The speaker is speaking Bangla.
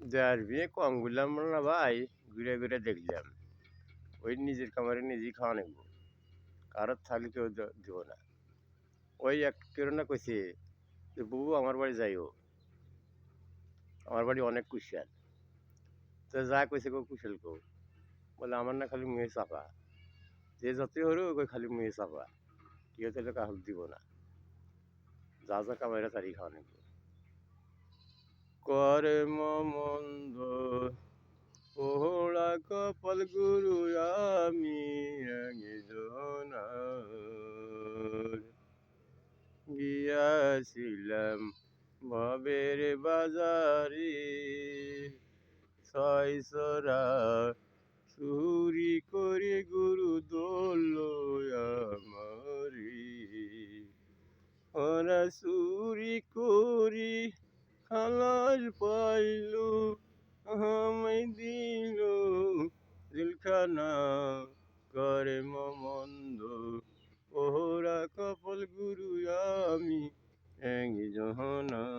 যার বিয়ে কম ঘুরলাম না ভাই, ঘুরে ঘুরে দেখলাম ওই নিজের খামারে নিজেই খাওয়া নেব, কারোর থাকলে কেউ দিব না। ওই এক কেউ না কইছে যে বুবু আমার বাড়ি যাইও, আমার বাড়ি অনেক কুশাল। তো যা কইছে কো কুশাল কো, বলে আমার না খালি মুহে চাপা, যে যতই হরু ওই খালি মুহে চাপা, কেউ তাহলে কাহক দিব না, যা যা কামাইরা তারই খাওয়া নেব। কর্ম মন্দ পোহড়া কপাল গুরু আমি একজনার, গিয়াছিলাম ভবের বাজারে, ছয় চরা চুরি করে গুরু দোল আমারে, ওরা চুরি করি খালাস পাইল, আমায় দিল জেলখানা। কর্ম মন্দ ওরা কপাল গুরু আমি একজনার।